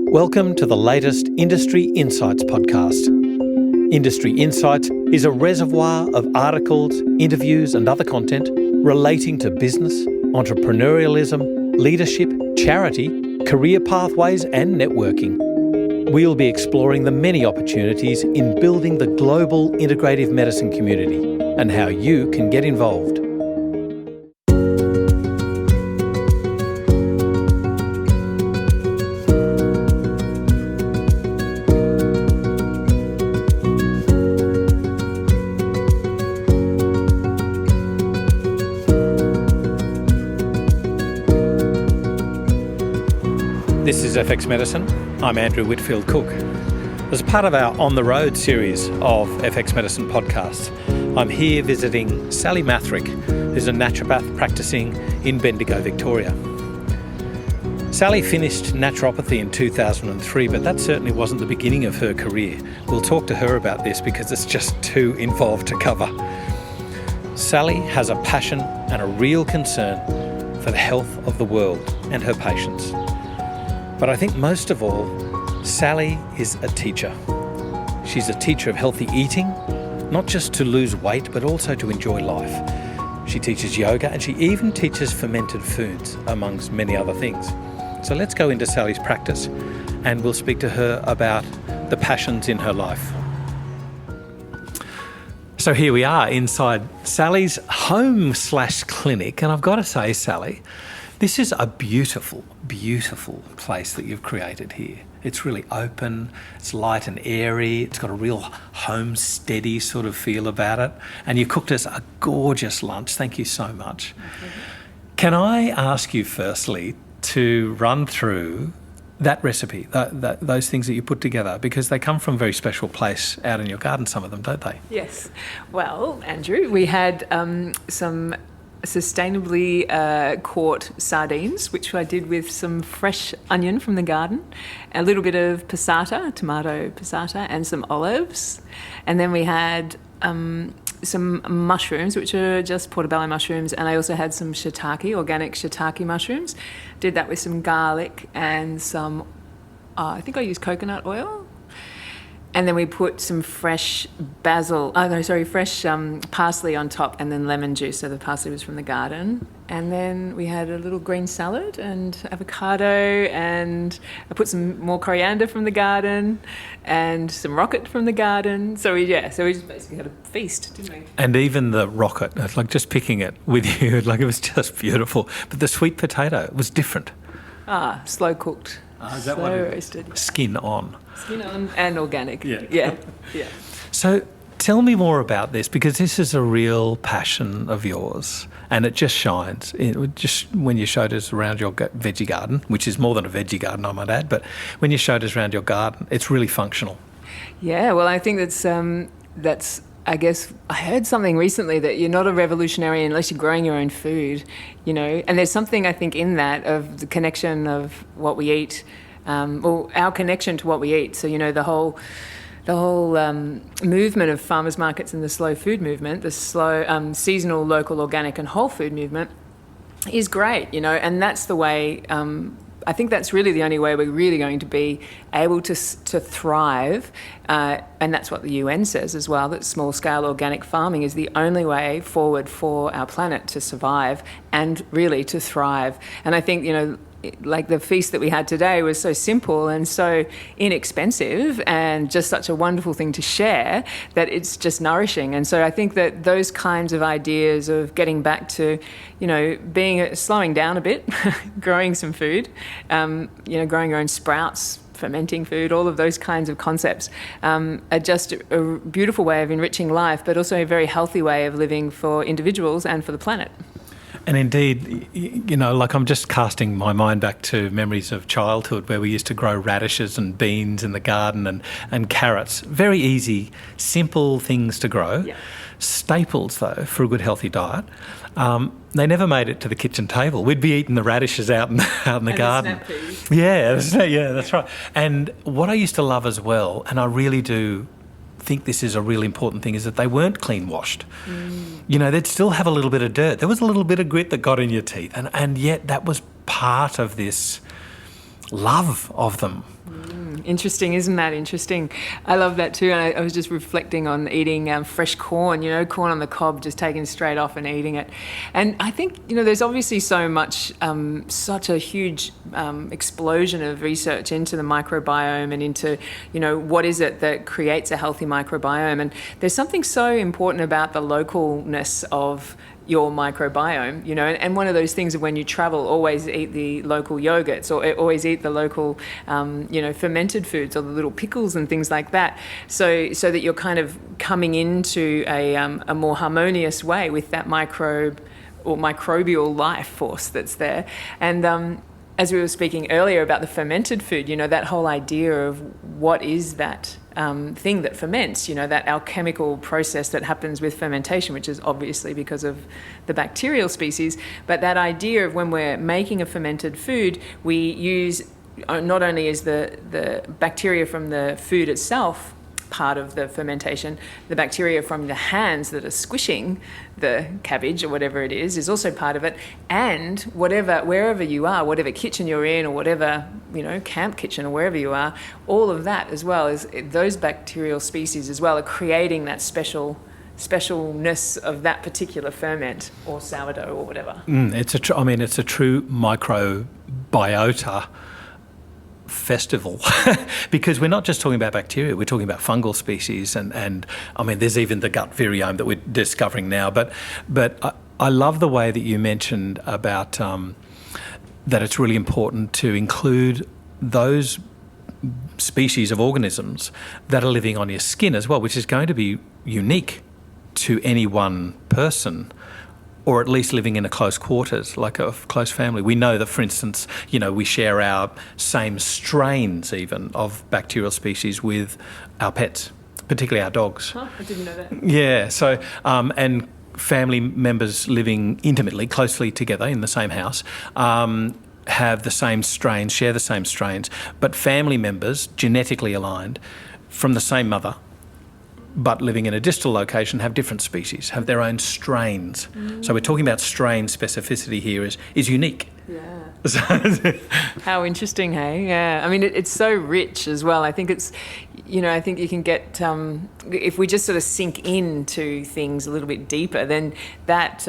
Welcome to the latest Industry Insights podcast. Industry Insights is a reservoir of articles, interviews and other content relating to business, entrepreneurialism, leadership, charity, career pathways and networking. We'll be exploring the many opportunities in building the global integrative medicine community and how you can get involved. This is FX Medicine. I'm Andrew Whitfield Cook. As part of our On the Road series of FX Medicine podcasts, I'm here visiting Sally Mathrick, who's a naturopath practicing in Bendigo, Victoria. Sally finished naturopathy in 2003, but that certainly wasn't the beginning of her career. We'll talk to her about this because it's just too involved to cover. Sally has a passion and a real concern for the health of the world and her patients. But I think most of all, Sally is a teacher. She's a teacher of healthy eating, not just to lose weight, but also to enjoy life. She teaches yoga and she even teaches fermented foods, amongst many other things. So let's go into Sally's practice and we'll speak to her about the passions in her life. So here we are inside Sally's home/clinic, and I've got to say, Sally, this is a beautiful, beautiful place that you've created here. It's really open, it's light and airy, it's got a real homesteady sort of feel about it. And you cooked us a gorgeous lunch. Thank you so much. Can I ask you firstly to run through that recipe, those things that you put together, because they come from a very special place out in your garden, some of them, don't they? Yes. Well, Andrew, we had some sustainably caught sardines, which I did with some fresh onion from the garden, a little bit of passata, tomato passata, and some olives. And then we had some mushrooms, which are just portobello mushrooms, and I also had some shiitake, organic shiitake mushrooms. Did that with some garlic and some, I think I used coconut oil. And then we put some fresh parsley on top, and then lemon juice. So the parsley was from the garden. And then we had a little green salad and avocado, and I put some more coriander from the garden and some rocket from the garden. So we just basically had a feast, didn't we? And even the rocket, like just picking it with you, like it was just beautiful. But the sweet potato was different. Slow cooked. Is that what it is? Roasted. Skin on and organic. Yeah. So tell me more about this, because this is a real passion of yours and it just shines. Just when you showed us around your veggie garden, which is more than a veggie garden, I might add, but when you showed us around your garden, it's really functional. Yeah, well, I think that's I guess I heard something recently that you're not a revolutionary unless you're growing your own food, and there's something I think in that of the connection of what we eat, our connection to what we eat. So, the whole movement of farmers markets and the slow food movement, the slow seasonal, local, organic and whole food movement is great, and that's the way, I think that's really the only way we're really going to be able to thrive, and that's what the UN says as well, that small-scale organic farming is the only way forward for our planet to survive and really to thrive. And I think, like the feast that we had today was so simple and so inexpensive and just such a wonderful thing to share that it's just nourishing. And so I think that those kinds of ideas of getting back to, slowing down a bit, growing some food, growing your own sprouts, fermenting food, all of those kinds of concepts are just a beautiful way of enriching life, but also a very healthy way of living for individuals and for the planet. And indeed, like I'm just casting my mind back to memories of childhood where we used to grow radishes and beans in the garden and carrots. Very easy, simple things to grow. Yeah. Staples, though, for a good healthy diet. They never made it to the kitchen table. We'd be eating the radishes out in the garden. Yeah, that's right. And what I used to love as well, and I really do think this is a really important thing, is that they weren't clean washed. They'd still have a little bit of dirt. There was a little bit of grit that got in your teeth, and yet that was part of this love of them. Interesting, isn't that interesting? I love that too. And I was just reflecting on eating fresh corn, corn on the cob, just taking it straight off and eating it. And I think, there's obviously so much, such a huge explosion of research into the microbiome and into, what is it that creates a healthy microbiome. And there's something so important about the localness of your microbiome, and one of those things of when you travel, always eat the local yogurts or always eat the local, fermented foods or the little pickles and things like that, so that you're kind of coming into a more harmonious way with that microbe or microbial life force that's there. And as we were speaking earlier about the fermented food, that whole idea of what is that thing that ferments, that alchemical process that happens with fermentation, which is obviously because of the bacterial species. But that idea of when we're making a fermented food, we use not only is the bacteria from the food itself part of the fermentation, the bacteria from the hands that are squishing the cabbage or whatever it is also part of it. And wherever you are, whatever kitchen you're in or whatever, camp kitchen or wherever you are, all of that as well is those bacterial species as well are creating that specialness of that particular ferment or sourdough or whatever. It's a true microbiota festival because we're not just talking about bacteria, we're talking about fungal species and there's even the gut viriome that we're discovering now, but I love the way that you mentioned about that it's really important to include those species of organisms that are living on your skin as well, which is going to be unique to any one person, or at least living in a close quarters, like a close family. We know that, for instance, we share our same strains even of bacterial species with our pets, particularly our dogs. Oh, I didn't know that. Yeah, so, and family members living intimately, closely together in the same house, have the same strains, share the same strains, but family members, genetically aligned, from the same mother, but living in a distal location, have different species, have their own strains. So we're talking about strain specificity here is unique. Yeah. How interesting, hey? Yeah. It's so rich as well. I think it's, I think you can get, if we just sort of sink into things a little bit deeper, then that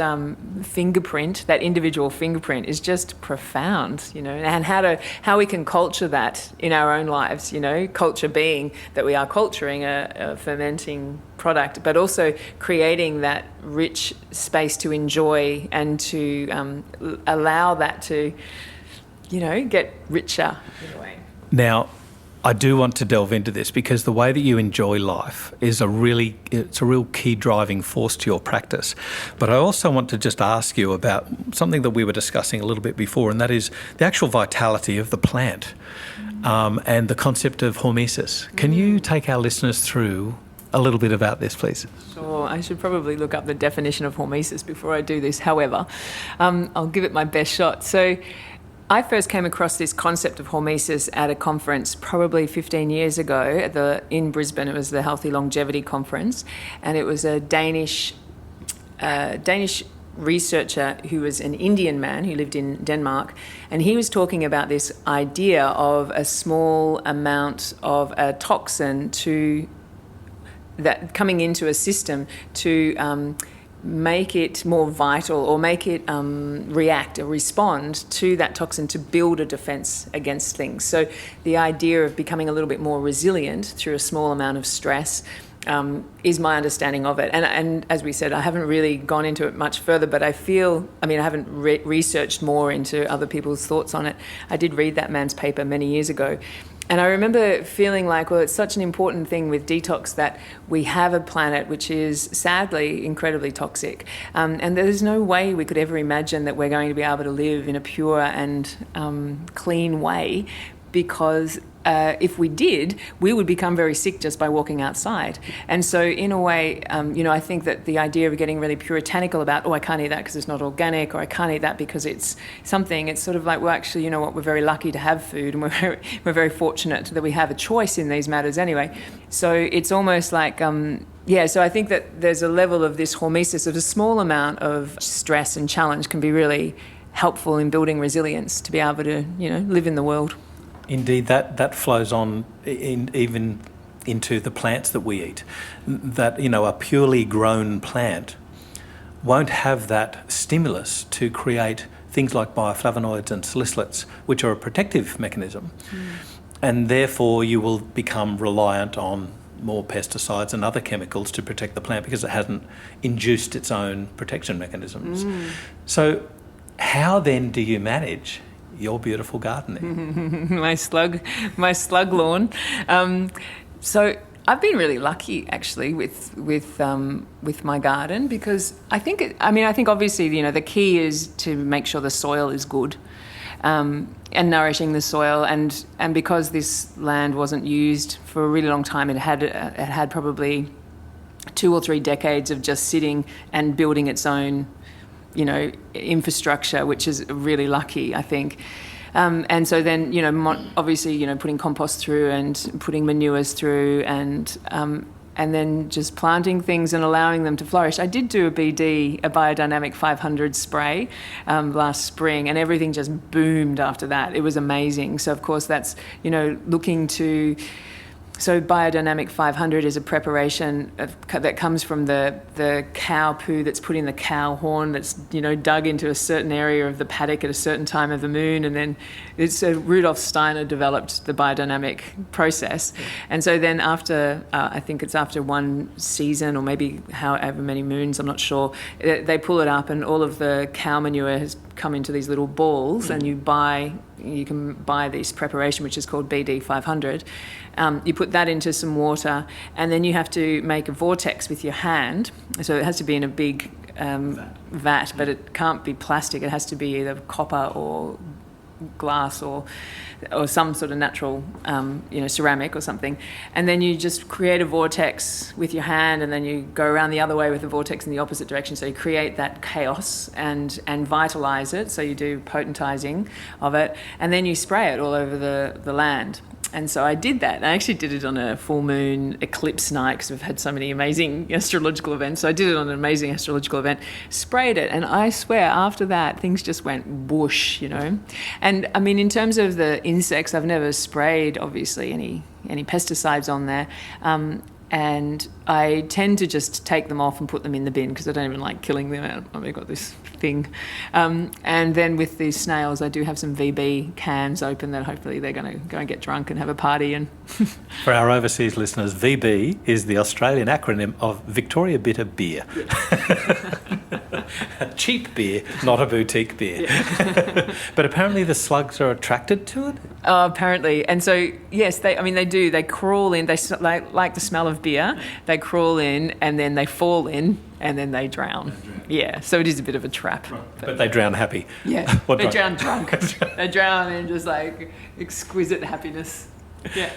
fingerprint, that individual fingerprint is just profound, and how we can culture that in our own lives, culture being that we are culturing a fermenting product, but also creating that rich space to enjoy and to allow that to, get richer in a way. Now, I do want to delve into this because the way that you enjoy life is a real key driving force to your practice. But I also want to just ask you about something that we were discussing a little bit before, and that is the actual vitality of the plant and the concept of hormesis. Can you take our listeners through a little bit about this, please? Sure. I should probably look up the definition of hormesis before I do this. However, I'll give it my best shot. So I first came across this concept of hormesis at a conference probably 15 years ago in Brisbane. It was the Healthy Longevity Conference, and it was a Danish researcher who was an Indian man who lived in Denmark, and he was talking about this idea of a small amount of a toxin that coming into a system to make it more vital or make it react or respond to that toxin to build a defense against things. So the idea of becoming a little bit more resilient through a small amount of stress is my understanding of it. And as we said, I haven't really gone into it much further, but I haven't researched more into other people's thoughts on it. I did read that man's paper many years ago. And I remember feeling like, well, it's such an important thing with detox that we have a planet which is sadly incredibly toxic. And there's no way we could ever imagine that we're going to be able to live in a pure and clean way, because if we did, we would become very sick just by walking outside. And so in a way, I think that the idea of getting really puritanical about, I can't eat that because it's not organic, or I can't eat that because it's something, it's sort of like, well, actually, you know what, we're very lucky to have food, and we're very fortunate that we have a choice in these matters anyway. So it's almost like, so I think that there's a level of this hormesis of a small amount of stress and challenge can be really helpful in building resilience to be able to, live in the world. Indeed, that flows on even into the plants that we eat. That, a purely grown plant won't have that stimulus to create things like bioflavonoids and salicylates, which are a protective mechanism. And therefore you will become reliant on more pesticides and other chemicals to protect the plant because it hasn't induced its own protection mechanisms. So how then do you manage your beautiful garden there? my slug lawn. So I've been really lucky actually with my garden, because I think obviously the key is to make sure the soil is good, and nourishing the soil, and because this land wasn't used for a really long time, it had probably 2 or 3 decades of just sitting and building its own infrastructure, which is really lucky, I think. And so then, obviously, putting compost through and putting manures through, and then just planting things and allowing them to flourish. I did do a biodynamic 500 spray last spring, and everything just boomed after that. It was amazing. So, of course, that's, looking to... So biodynamic 500 is a preparation that comes from the cow poo that's put in the cow horn, that's dug into a certain area of the paddock at a certain time of the moon, and then Rudolf Steiner developed the biodynamic process. And so then after I think it's after one season, or maybe however many moons, I'm not sure, they pull it up and all of the cow manure has come into these little balls, and you can buy this preparation which is called BD 500. You put that into some water, and then you have to make a vortex with your hand. So it has to be in a big vat, but it can't be plastic. It has to be either copper or glass or some sort of natural, ceramic or something. And then you just create a vortex with your hand, and then you go around the other way with the vortex in the opposite direction. So you create that chaos and vitalize it. So you do potentizing of it, and then you spray it all over the land. And so I did that. I actually did it on a full moon eclipse night, because we've had so many amazing astrological events. So I did it on an amazing astrological event, sprayed it, and I swear after that things just went whoosh, And I mean, in terms of the insects, I've never sprayed obviously any pesticides on there. And I tend to just take them off and put them in the bin, because I don't even like killing them. I've got this thing. And then with these snails, I do have some VB cans open that hopefully they're going to go and get drunk and have a party. And For our overseas listeners, VB is the Australian acronym of Victoria Bitter Beer. A cheap beer, not a boutique beer. Yeah. But apparently the slugs are attracted to it? Apparently. And so, yes, they do. They crawl in. They like the smell of beer. They crawl in, and then they fall in, and then they drown. Yeah, so it is a bit of a trap. Right. But they drown happy. Yeah, they drown drunk. They drown in just like exquisite happiness. Yeah.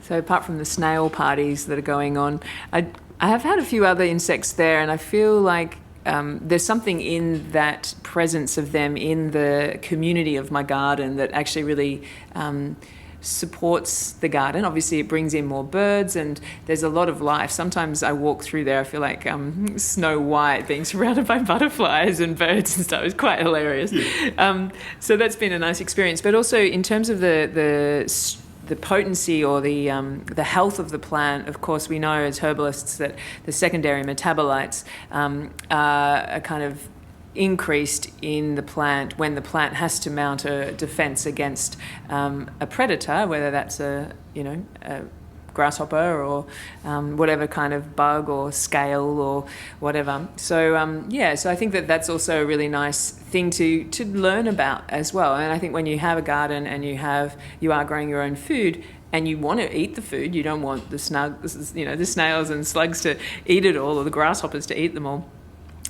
So apart from the snail parties that are going on, I have had a few other insects there, and I feel like there's something in that presence of them in the community of my garden that actually really supports the garden. Obviously it brings in more birds, and there's a lot of life. Sometimes I walk through there, I feel like Snow White being surrounded by butterflies and birds and stuff. It's quite hilarious. Yeah. So that's been a nice experience. But also in terms of the potency or the health of the plant, of course, we know as herbalists that the secondary metabolites are kind of increased in the plant when the plant has to mount a defense against a predator, whether that's a grasshopper or whatever kind of bug or scale or whatever. So so I think that's also a really nice thing to learn about as well. And I think when you have a garden and you are growing your own food and you want to eat the food, you don't want the snails and slugs to eat it all, or the grasshoppers to eat them all.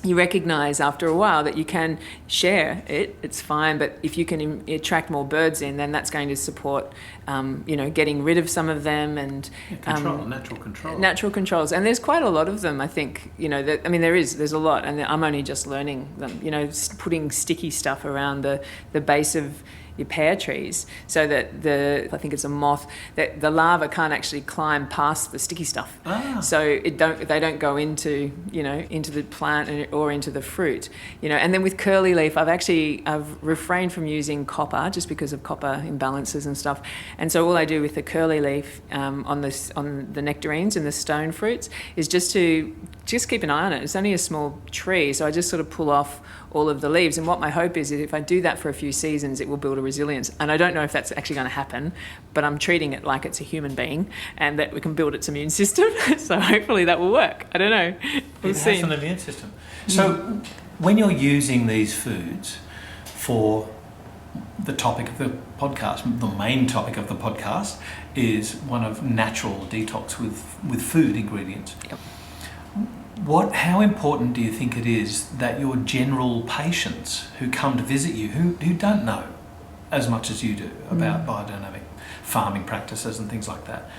You recognise after a while that you can share it, it's fine, but if you can attract more birds in, then that's going to support, getting rid of some of them and... natural control. Natural controls. And there's quite a lot of them, I think, there's a lot, and I'm only just learning them, putting sticky stuff around the base of your pear trees, so that I think it's a moth, that the larva can't actually climb past the sticky stuff. So they don't go into the plant or into the fruit. And then with curly leaf, I've refrained from using copper just because of copper imbalances and stuff. And so all I do with the curly leaf on the nectarines and the stone fruits is just keep an eye on it. It's only a small tree, so I just sort of pull off all of the leaves. And what my hope is if I do that for a few seasons, it will build a resilience. And I don't know if that's actually going to happen, but I'm treating it like it's a human being and that we can build its immune system. So hopefully that will work. I don't know. We'll see. It has an immune system. So when you're using these foods for the topic of the podcast, the main topic of the podcast is one of natural detox with food ingredients. Yep. How important do you think it is that your general patients who come to visit you, who don't know as much as you do about biodynamic farming practices and things like that,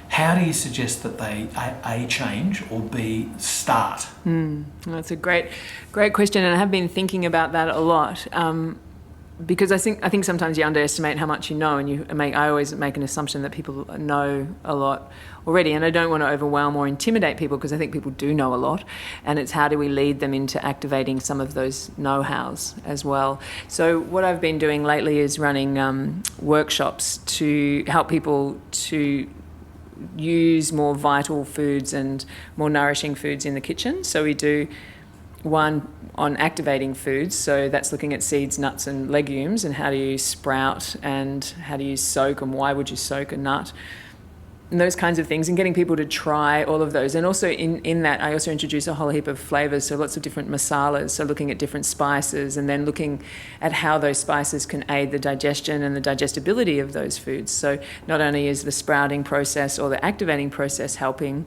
how do you suggest that they A, change, or B, start? That's a great question, and I have been thinking about that a lot. Because I think sometimes you underestimate how much you know, and I always make an assumption that people know a lot already, and I don't want to overwhelm or intimidate people because I think people do know a lot, and it's how do we lead them into activating some of those know-hows as well. So what I've been doing lately is running workshops to help people to use more vital foods and more nourishing foods in the kitchen. So we do one on activating foods, so that's looking at seeds, nuts and legumes, and how do you sprout and how do you soak and why would you soak a nut, and those kinds of things, and getting people to try all of those. And also in that I also introduce a whole heap of flavours, so lots of different masalas, so looking at different spices and then looking at how those spices can aid the digestion and the digestibility of those foods. So not only is the sprouting process or the activating process helping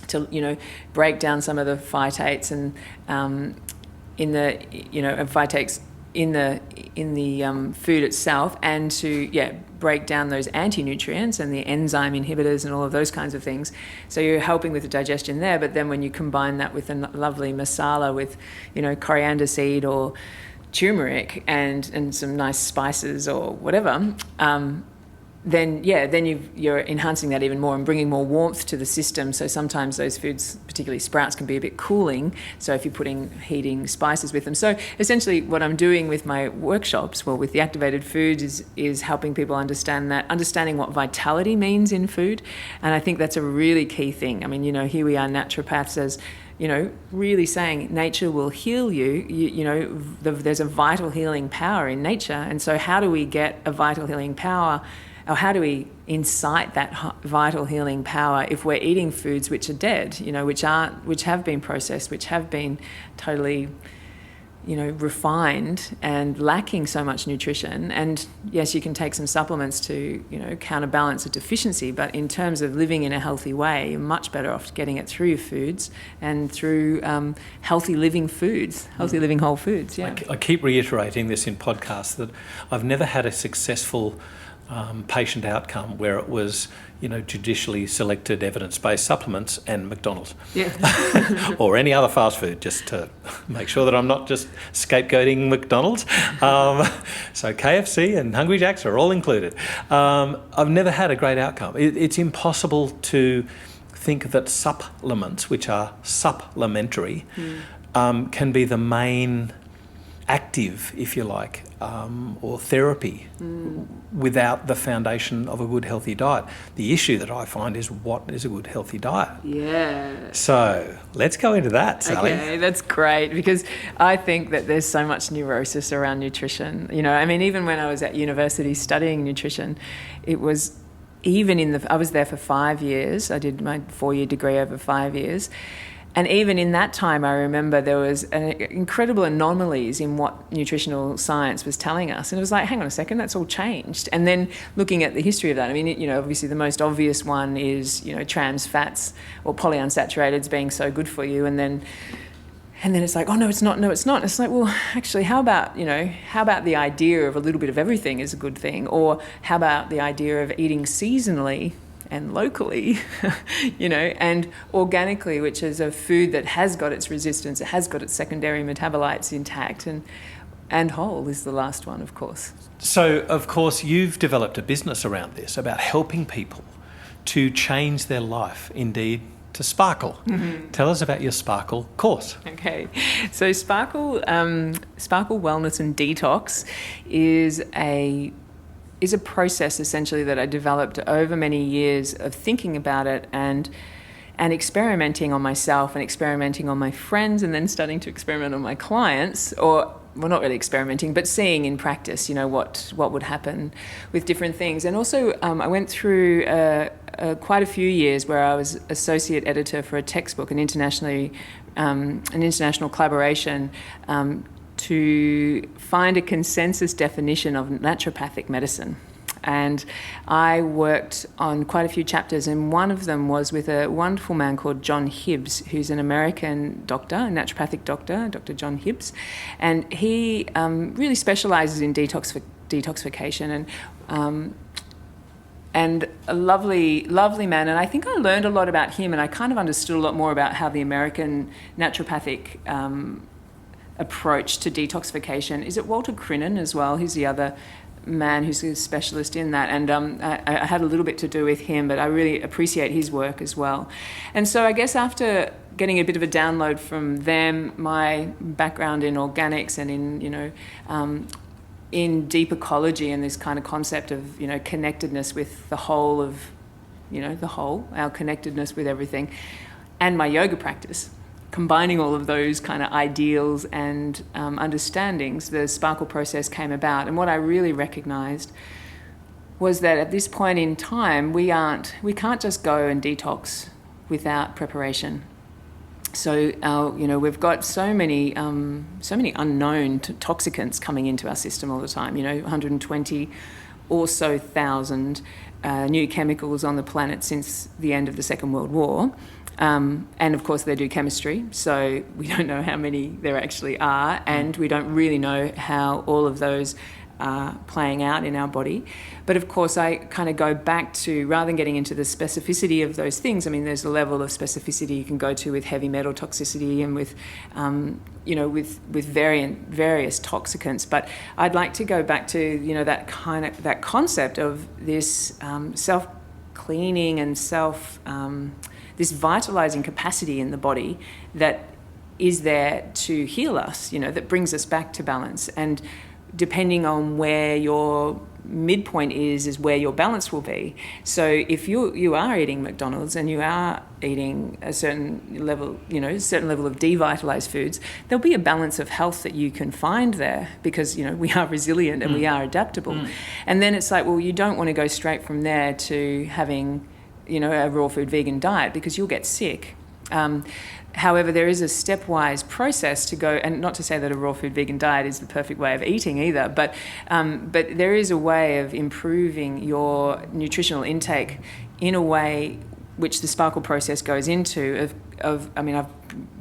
to break down some of the phytates and phytates in the food itself, and to break down those anti-nutrients and the enzyme inhibitors and all of those kinds of things. So you're helping with the digestion there, but then when you combine that with a lovely masala with coriander seed or turmeric and some nice spices or whatever, then you're enhancing that even more and bringing more warmth to the system. So sometimes those foods, particularly sprouts, can be a bit cooling. So if you're putting heating spices with them. So essentially what I'm doing with my workshops, with the activated foods, is helping people understanding what vitality means in food. And I think that's a really key thing. I mean, here we are, naturopaths, as really saying nature will heal you. There's a vital healing power in nature. And so how do we get a vital healing power, or how do we incite that vital healing power if we're eating foods which are dead, which have been processed, which have been totally, refined and lacking so much nutrition? And yes, you can take some supplements to, counterbalance a deficiency, but in terms of living in a healthy way, you're much better off getting it through your foods and through healthy living foods, healthy living whole foods. Yeah. I keep reiterating this in podcasts that I've never had a successful patient outcome where it was, judicially selected evidence-based supplements and McDonald's. Yeah. Or any other fast food, just to make sure that I'm not just scapegoating McDonald's. So KFC and Hungry Jack's are all included. I've never had a great outcome. It's impossible to think that supplements, which are supplementary, can be the main active, if you like, or therapy without the foundation of a good healthy diet. The issue that I find is, what is a good healthy diet? Yeah. So let's go into that, Sally. Okay, that's great, because I think that there's so much neurosis around nutrition. Even when I was at university studying nutrition, it was I was there for 5 years. I did my 4-year degree over 5 years. And even in that time, I remember there was incredible anomalies in what nutritional science was telling us. And it was like, hang on a second, that's all changed. And then looking at the history of that, obviously the most obvious one is, trans fats or polyunsaturated being so good for you. And then it's like, oh, no, it's not. It's like, well, actually, how about the idea of a little bit of everything is a good thing? Or how about the idea of eating seasonally and locally, and organically, which is a food that has got its resistance, it has got its secondary metabolites intact, and and whole is the last one, of course. So, of course, you've developed a business around this, about helping people to change their life, indeed, to sparkle. Mm-hmm. Tell us about your Sparkle course. Okay, so Sparkle Wellness and Detox is a process essentially that I developed over many years of thinking about it and experimenting on myself and experimenting on my friends, and then starting to experiment on my clients, or well, not really experimenting, but seeing in practice, what would happen with different things. And also, I went through quite a few years where I was associate editor for a textbook, an international collaboration to find a consensus definition of naturopathic medicine. And I worked on quite a few chapters, and one of them was with a wonderful man called John Hibbs, who's an American doctor, a naturopathic doctor, Dr. John Hibbs. And he really specialises in detoxification and a lovely, lovely man. And I think I learned a lot about him, and I kind of understood a lot more about how the American naturopathic approach to detoxification. Is it Walter Crinan as well? He's the other man who's a specialist in that, and I had a little bit to do with him, but I really appreciate his work as well. And so I guess after getting a bit of a download from them, my background in organics and in deep ecology and this kind of concept of connectedness with the whole of our connectedness with everything, and my yoga practice, combining all of those kind of ideals and understandings, the Sparkle process came about. And what I really recognised was that at this point in time, we can't just go and detox without preparation. So we've got so many unknown toxicants coming into our system all the time. 120 or so thousand new chemicals on the planet since the end of the Second World War. And of course they do chemistry, so we don't know how many there actually are, and we don't really know how all of those are playing out in our body. But of course I kind of go back to, rather than getting into the specificity of those things, I mean there's a level of specificity you can go to with heavy metal toxicity and with with various toxicants, but I'd like to go back to that concept of this self-cleaning and this vitalizing capacity in the body that is there to heal us, that brings us back to balance. And depending on where your midpoint is where your balance will be. So if you are eating McDonald's and you are eating a certain level of devitalized foods, there'll be a balance of health that you can find there, because we are resilient and we are adaptable. And then it's like, well, you don't want to go straight from there to having a raw food vegan diet, because you'll get sick. However, there is a stepwise process to go, and not to say that a raw food vegan diet is the perfect way of eating either, but there is a way of improving your nutritional intake in a way which the Sparkle process goes into.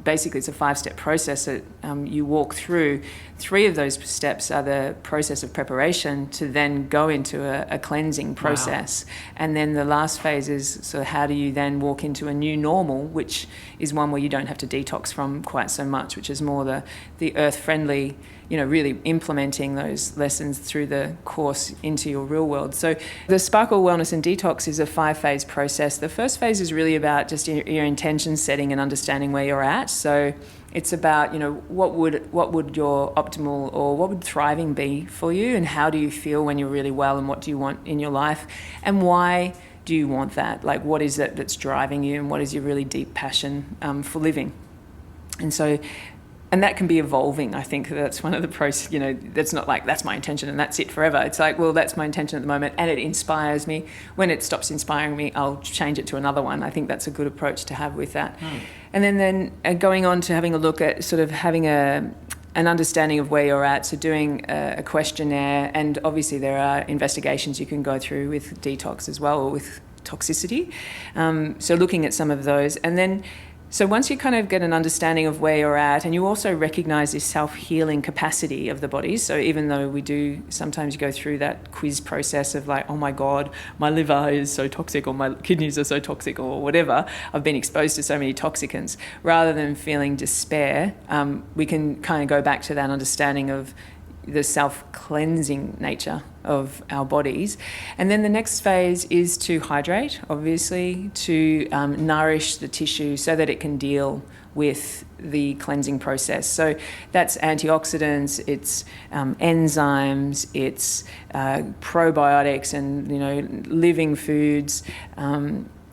Basically it's a 5-step process that you walk through. 3 of those steps are the process of preparation to then go into a cleansing process. Wow. And then the last phase is, so how do you then walk into a new normal, which is one where you don't have to detox from quite so much, which is more the earth-friendly, really implementing those lessons through the course into your real world. So the Sparkle Wellness and Detox is a 5-phase process. The first phase is really about just your intention setting and understanding where you're at. So it's about, what would your optimal, or what would thriving be for you, and how do you feel when you're really well, and what do you want in your life, and why do you want that? Like, what is it that's driving you, and what is your really deep passion for living? And that can be evolving. I think that's one of the process, that's not like, that's my intention and that's it forever. It's like, well, that's my intention at the moment and it inspires me. When it stops inspiring me, I'll change it to another one. I think that's a good approach to have with that. And then going on to having a look at sort of having an understanding of where you're at. So doing a questionnaire, and obviously there are investigations you can go through with detox as well, or with toxicity. So looking at some of those. And then so once you kind of get an understanding of where you're at, and you also recognize this self-healing capacity of the body. So even though we do sometimes go through that quiz process of like, oh my God, my liver is so toxic, or my kidneys are so toxic, or whatever, I've been exposed to so many toxicants, rather than feeling despair, we can kind of go back to that understanding of, the self-cleansing nature of our bodies. And then the next phase is to hydrate, obviously, to nourish the tissue so that it can deal with the cleansing process. So that's antioxidants, it's enzymes, it's probiotics and, living foods.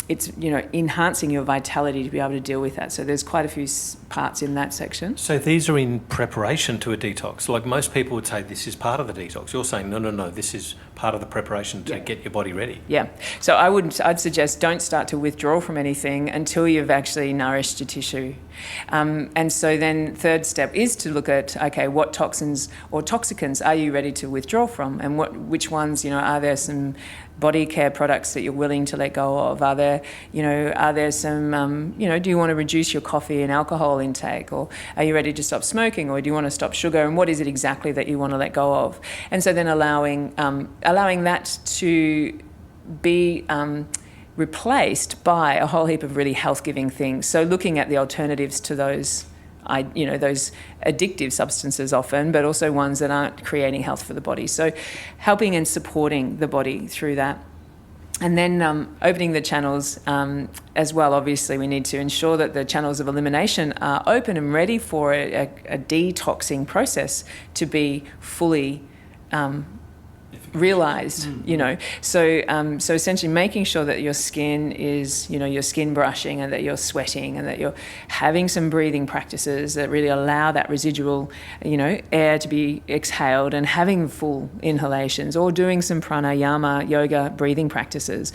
It's, enhancing your vitality to be able to deal with that. So there's quite a few parts in that section. So these are in preparation to a detox. Like most people would say this is part of the detox. You're saying, no, this is part of the preparation to get your body ready. Yeah. So I'd suggest don't start to withdraw from anything until you've actually nourished your tissue. And so then third step is to look at, okay, what toxins or toxicants are you ready to withdraw from? And which ones, are there some body care products that you're willing to let go of? Are there some, do you want to reduce your coffee and alcohol intake? Or are you ready to stop smoking? Or do you want to stop sugar? And what is it exactly that you want to let go of? And so then allowing that to be replaced by a whole heap of really health-giving things. So looking at the alternatives to those addictive substances often, but also ones that aren't creating health for the body. So helping and supporting the body through that. And then opening the channels as well. Obviously, we need to ensure that the channels of elimination are open and ready for a detoxing process to be fully realized, So essentially making sure that your skin is, your skin brushing and that you're sweating and that you're having some breathing practices that really allow that residual, air to be exhaled and having full inhalations or doing some pranayama, yoga, breathing practices.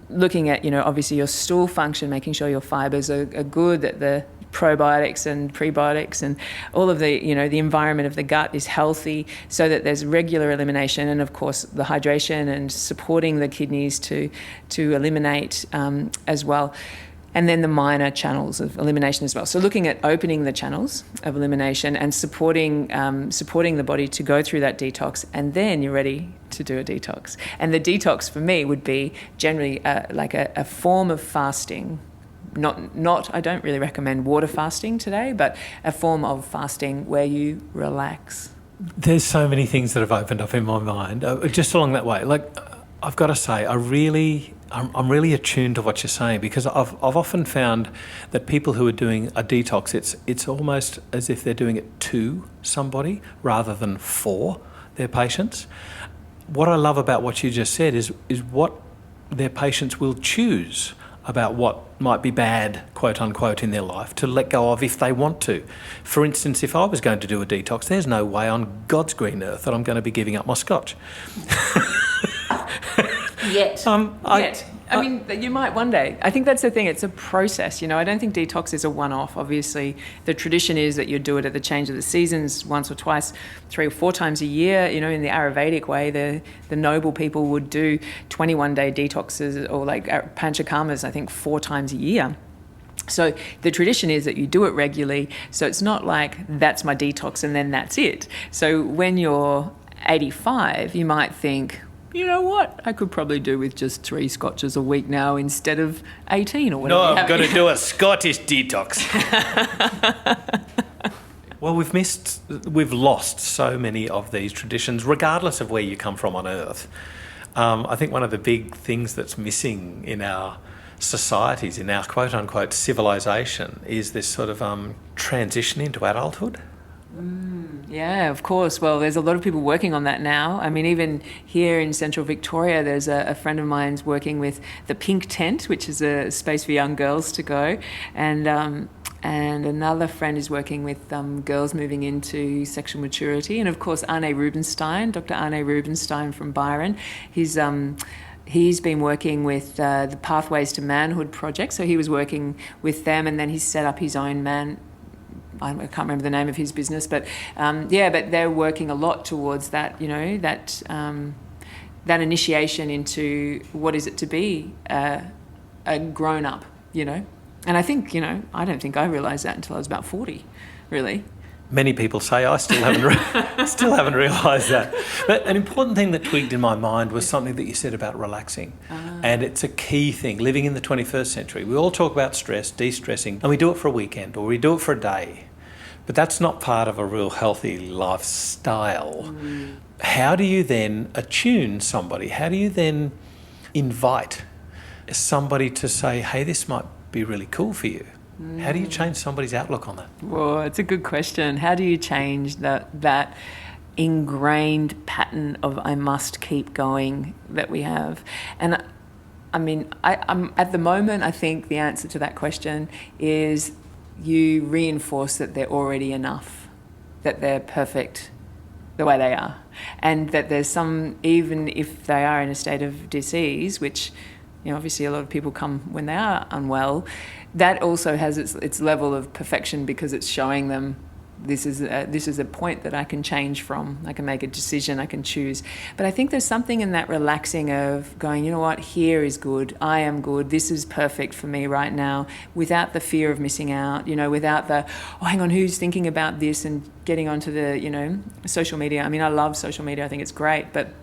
Looking at, obviously your stool function, making sure your fibers are good, that the probiotics and prebiotics and all of the, the environment of the gut is healthy so that there's regular elimination, and of course the hydration and supporting the kidneys to eliminate as well. And then the minor channels of elimination as well. So looking at opening the channels of elimination and supporting the body to go through that detox, and then you're ready to do a detox. And the detox for me would be generally like a form of fasting. Not I don't really recommend water fasting today, but a form of fasting where you relax. There's so many things that have opened up in my mind just along that way. Like, I've got to say, I'm really attuned to what you're saying, because I've often found that people who are doing a detox, it's almost as if they're doing it to somebody rather than for their patients. What I love about what you just said is what their patients will choose about what might be bad, quote unquote, in their life to let go of if they want to. For instance, if I was going to do a detox, there's no way on God's green earth that I'm going to be giving up my scotch. Yet. I mean, you might one day. I think that's the thing. It's a process, I don't think detox is a one-off. Obviously, the tradition is that you do it at the change of the seasons, once or twice, 3 or 4 times a year. In the Ayurvedic way, the noble people would do 21-day detoxes, or like panchakarmas, I think 4 times a year. So the tradition is that you do it regularly. So it's not like that's my detox and then that's it. So when you're 85, you might think, you know what, I could probably do with just 3 scotches a week now instead of 18 or whatever. No, I'm going to do a Scottish detox. Well, we've lost so many of these traditions, regardless of where you come from on earth. I think one of the big things that's missing in our societies, in our quote-unquote civilization, is this sort of transition into adulthood. Yeah, of course. Well, there's a lot of people working on that now. I mean, even here in central Victoria, there's a friend of mine's working with the Pink Tent, which is a space for young girls to go. And another friend is working with girls moving into sexual maturity. And of course, Dr. Arne Rubenstein from Byron, he's been working with the Pathways to Manhood project. So he was working with them, and then he set up his own I can't remember the name of his business, but but they're working a lot towards that, that initiation into what is it to be a grown up, And I think, I don't think I realised that until I was about 40, really. Many people say I still haven't realised that. But an important thing that tweaked in my mind was something that you said about relaxing. And it's a key thing. Living in the 21st century, we all talk about stress, de-stressing, and we do it for a weekend or we do it for a day. But that's not part of a real healthy lifestyle. How do you then attune somebody? How do you then invite somebody to say, hey, this might be really cool for you? How do you change somebody's outlook on that? Well, it's a good question. How do you change that ingrained pattern of I must keep going that we have? And I mean, I'm at the moment, I think the answer to that question is you reinforce that they're already enough, that they're perfect the way they are, and that there's some, even if they are in a state of disease, which, you know, obviously a lot of people come when they are unwell, that also has its level of perfection because it's showing them this is a point that I can change from. I can make a decision, I can choose. But I think there's something in that relaxing of going, you know what, here is good, I am good, this is perfect for me right now, without the fear of missing out, you know, without the, oh, hang on, who's thinking about this, and getting onto the, you know, social media. I mean, I love social media, I think it's great, but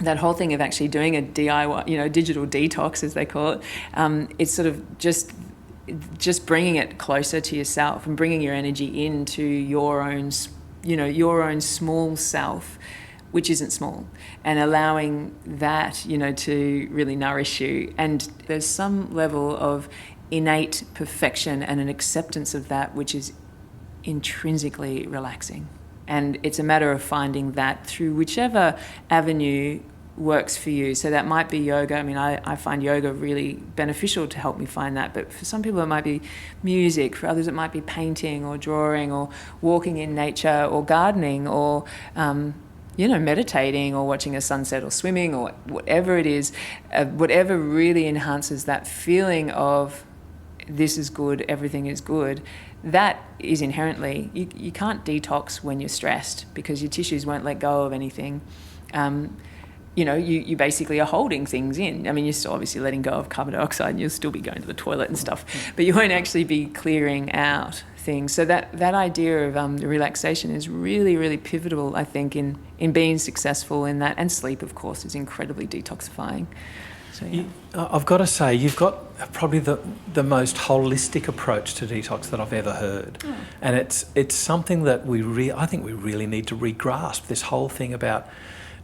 that whole thing of actually doing a DIY, you know, digital detox, as they call it, it's sort of just bringing it closer to yourself and bringing your energy into your own, you know, your own small self, which isn't small, and allowing that, you know, to really nourish you. And there's some level of innate perfection and an acceptance of that, which is intrinsically relaxing. And it's a matter of finding that through whichever avenue works for you. So that might be yoga. I mean, I find yoga really beneficial to help me find that. But for some people, it might be music. For others, it might be painting or drawing or walking in nature or gardening or, you know, meditating or watching a sunset or swimming or whatever it is, whatever really enhances that feeling of this is good, everything is good. That is inherently, you can't detox when you're stressed because your tissues won't let go of anything. You know, you basically are holding things in. I mean, you're still obviously letting go of carbon dioxide and you'll still be going to the toilet and stuff, but you won't actually be clearing out things. So that idea of relaxation is really, really pivotal, I think, in being successful in that. And sleep, of course, is incredibly detoxifying. So, yeah. I've got to say, you've got probably the most holistic approach to detox that I've ever heard. Oh. And it's something that I think we really need to re-grasp, this whole thing about,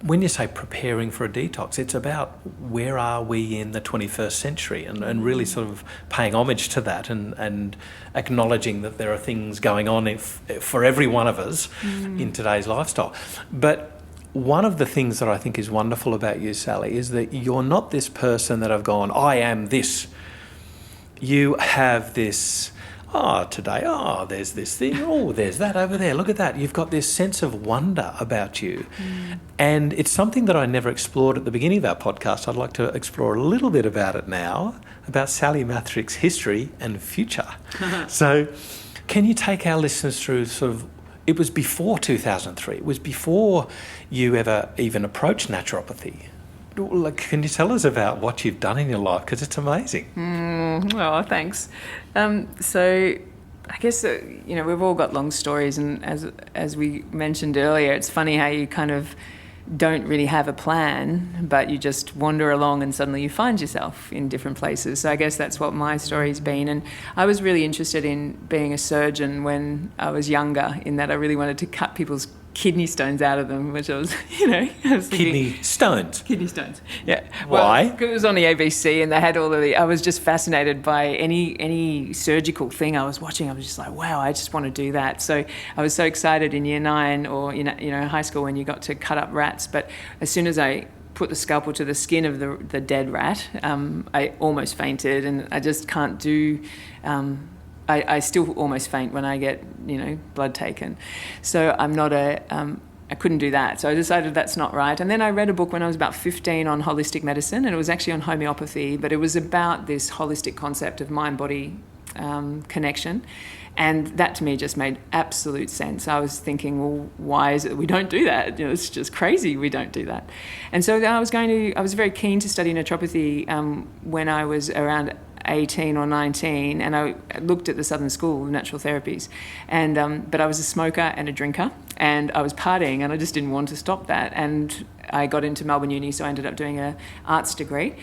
when you say preparing for a detox, it's about where are we in the 21st century and really sort of paying homage to that and acknowledging that there are things going on for every one of us in today's lifestyle. But one of the things that I think is wonderful about you, Sally, is that you're not this person that have gone, I am this. You have this, today, there's this thing, there's that over there, look at that. You've got this sense of wonder about you. And it's something that I never explored at the beginning of our podcast. I'd like to explore a little bit about it now, about Sally Mathrick's history and future. So can you take our listeners through sort of, it was before 2003, it was before you ever even approached naturopathy. Can you tell us about what you've done in your life? Because it's amazing. Oh, thanks. So I guess, you know, we've all got long stories, and as we mentioned earlier, it's funny how you kind of don't really have a plan, but you just wander along and suddenly you find yourself in different places. So I guess that's what my story's been. And I was really interested in being a surgeon when I was younger, in that I really wanted to cut people's kidney stones out of them, which I was, you know, Kidney stones, yeah. Why? Well, it was on the ABC, and they had all of the. I was just fascinated by any surgical thing I was watching. I was just like, wow, I just want to do that. So I was so excited in year 9 or you know high school when you got to cut up rats. But as soon as I put the scalpel to the skin of the dead rat, I almost fainted, and I just can't do. I still almost faint when I get, you know, blood taken. So I'm not I couldn't do that. So I decided that's not right. And then I read a book when I was about 15 on holistic medicine, and it was actually on homeopathy, but it was about this holistic concept of mind-body connection. And that to me just made absolute sense. I was thinking, well, why is it that we don't do that? You know, it's just crazy we don't do that. And so I was very keen to study naturopathy when I was around 18 or 19, and I looked at the Southern School of Natural Therapies, and but I was a smoker and a drinker, and I was partying, and I just didn't want to stop that. And I got into Melbourne Uni, so I ended up doing an arts degree,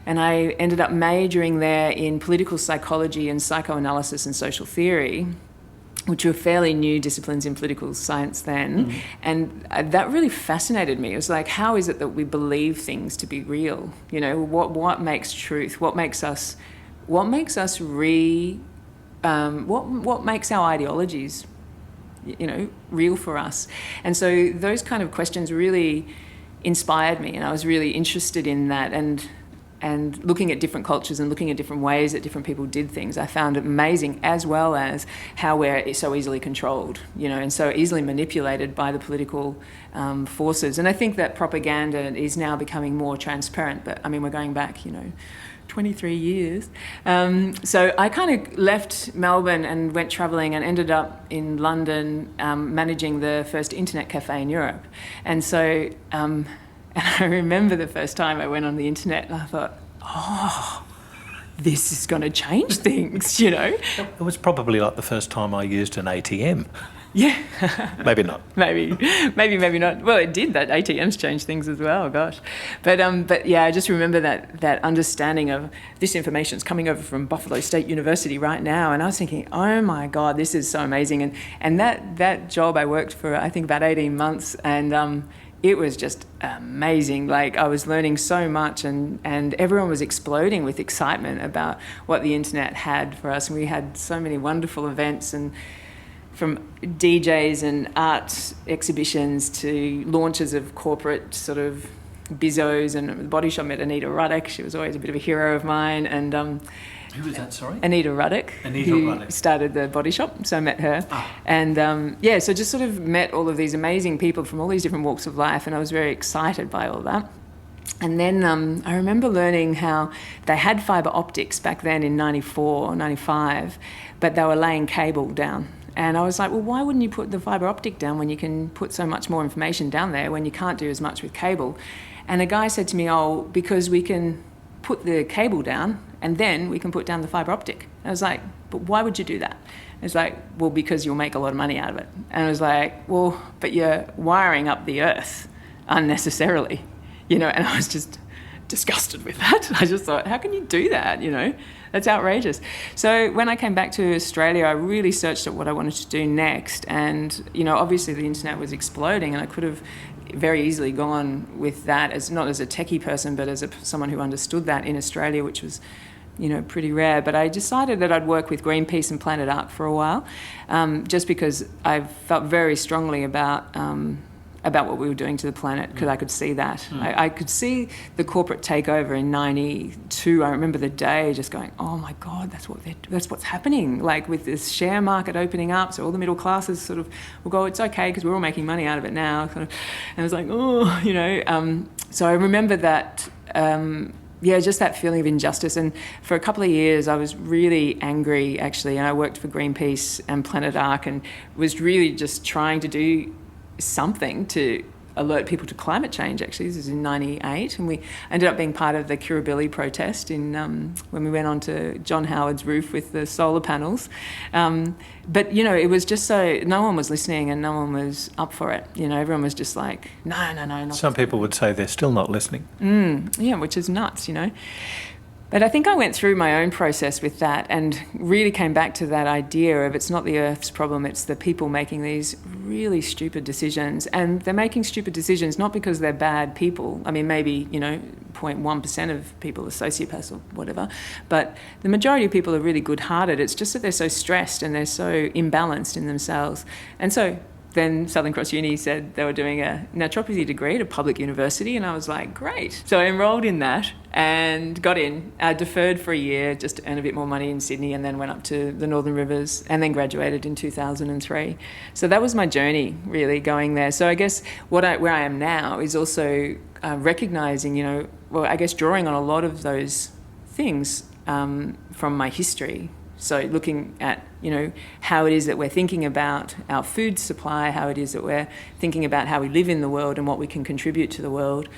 and I ended up majoring there in political psychology and psychoanalysis and social theory. which were fairly new disciplines in political science then. And that really fascinated me. It was like, how is it that we believe things to be real? You know, what makes truth? What makes us what makes our ideologies, you know, real for us? And so those kind of questions really inspired me, and I was really interested in that, and looking at different cultures and looking at different ways that different people did things. I found it amazing, as well as how we're so easily controlled, you know, and so easily manipulated by the political forces. And I think that propaganda is now becoming more transparent, but I mean, we're going back, you know, 23 years. So I kind of left Melbourne and went travelling and ended up in London managing the first internet cafe in Europe. And so and I remember the first time I went on the internet and I thought, oh, this is going to change things, you know. It was probably like the first time I used an ATM. Yeah. Maybe not. Maybe not. Well, it did. That ATMs changed things as well, gosh. But yeah, I just remember that understanding of this information's coming over from Buffalo State University right now. And I was thinking, oh my God, this is so amazing. And that job I worked for, I think, about 18 months. And it was just amazing. Like, I was learning so much, and everyone was exploding with excitement about what the internet had for us. And we had so many wonderful events, and from DJs and art exhibitions to launches of corporate sort of bizzos. And the Body Shop met Anita Ruddock. She was always a bit of a hero of mine. And who was that, sorry? Anita Ruddock. Who started the Body Shop, so I met her. And so just sort of met all of these amazing people from all these different walks of life, and I was very excited by all that. And then I remember learning how they had fibre optics back then in 94 or 95, but they were laying cable down. And I was like, well, why wouldn't you put the fibre optic down when you can put so much more information down there when you can't do as much with cable? And a guy said to me, oh, because we can put the cable down and then we can put down the fibre optic. And I was like, but why would you do that? It's like, well, because you'll make a lot of money out of it. And I was like, well, but you're wiring up the earth unnecessarily, you know. And I was just disgusted with that. I just thought, how can you do that, you know? That's outrageous. So when I came back to Australia, I really searched at what I wanted to do next. And, you know, obviously the internet was exploding, and I could have very easily gone with that, as not as a techie person, but as someone who understood that in Australia, which was, you know, pretty rare. But I decided that I'd work with Greenpeace and Planet Ark for a while, just because I felt very strongly about what we were doing to the planet, because I could see that. I could see the corporate takeover in 92. I remember the day just going, oh my God, that's what's happening. Like, with this share market opening up, so all the middle classes sort of will go, it's okay because we're all making money out of it now. And I was like, oh, you know. So I remember that, just that feeling of injustice. And for a couple of years, I was really angry, actually. And I worked for Greenpeace and Planet Ark and was really just trying to do something to alert people to climate change. Actually, this is in 98, and we ended up being part of the Kirribilli protest in when we went onto John Howard's roof with the solar panels. But, you know, it was just so, no one was listening and no one was up for it. You know, everyone was just like, no, not Some people would say they're still not listening. Yeah, which is nuts, you know. But I think I went through my own process with that and really came back to that idea of, it's not the Earth's problem, it's the people making these really stupid decisions. And they're making stupid decisions not because they're bad people. I mean, maybe, you know, 0.1% of people are sociopaths or whatever. But the majority of people are really good-hearted. It's just that they're so stressed and they're so imbalanced in themselves. And so then Southern Cross Uni said they were doing a naturopathy degree at a public university, and I was like, great. So I enrolled in that and got in. I deferred for a year just to earn a bit more money in Sydney, and then went up to the Northern Rivers and then graduated in 2003. So that was my journey, really, going there. So I guess where I am now is also recognising, you know, well, I guess drawing on a lot of those things from my history. So looking at, you know, how it is that we're thinking about our food supply, how it is that we're thinking about how we live in the world and what we can contribute to the world.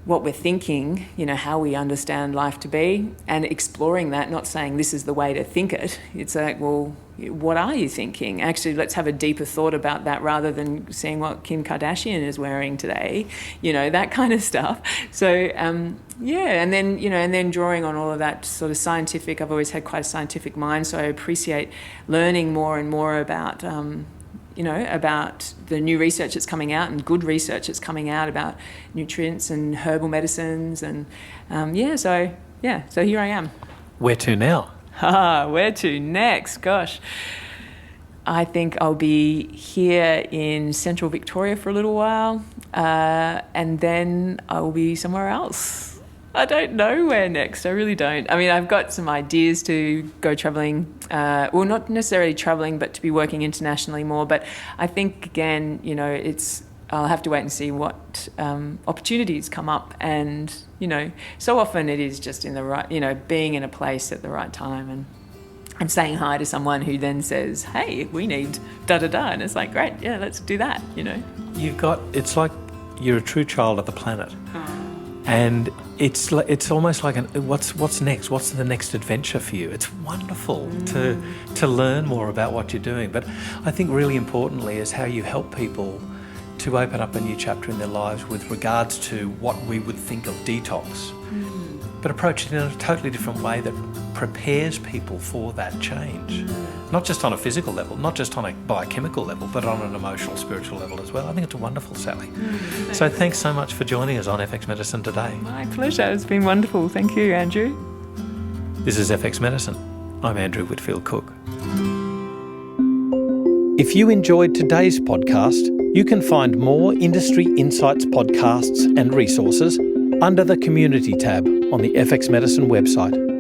what we're thinking, how we understand life to be, and exploring that, not saying this is the way to think it. It's like, well, what are you thinking? Actually, let's have a deeper thought about that rather than seeing what Kim Kardashian is wearing today, that kind of stuff. So, and then drawing on all of that sort of scientific, I've always had quite a scientific mind, so I appreciate learning more and more about about the new research that's coming out and good research that's coming out about nutrients and herbal medicines. And so here I am. Where to now? Where to next? Gosh. I think I'll be here in central Victoria for a little while, and then I'll be somewhere else. I don't know where next. I really don't. I mean, I've got some ideas to go travelling. Not necessarily travelling, but to be working internationally more. But I think, again, I'll have to wait and see what opportunities come up. And, so often it is just in the right, being in a place at the right time and saying hi to someone who then says, hey, we need da-da-da. And it's like, great, yeah, let's do that, It's like you're a true child of the planet. And it's almost like what's next? What's the next adventure for you? It's wonderful to learn more about what you're doing. But I think really importantly is how you help people to open up a new chapter in their lives with regards to what we would think of detox, but approach it in a totally different way that prepares people for that change. Not just on a physical level, not just on a biochemical level, but on an emotional, spiritual level as well. I think it's wonderful, Sally. So thanks so much for joining us on FX Medicine today. My pleasure. It's been wonderful. Thank you, Andrew. This is FX Medicine. I'm Andrew Whitfield Cook. If you enjoyed today's podcast, you can find more Industry Insights podcasts and resources under the Community tab on the FX Medicine website.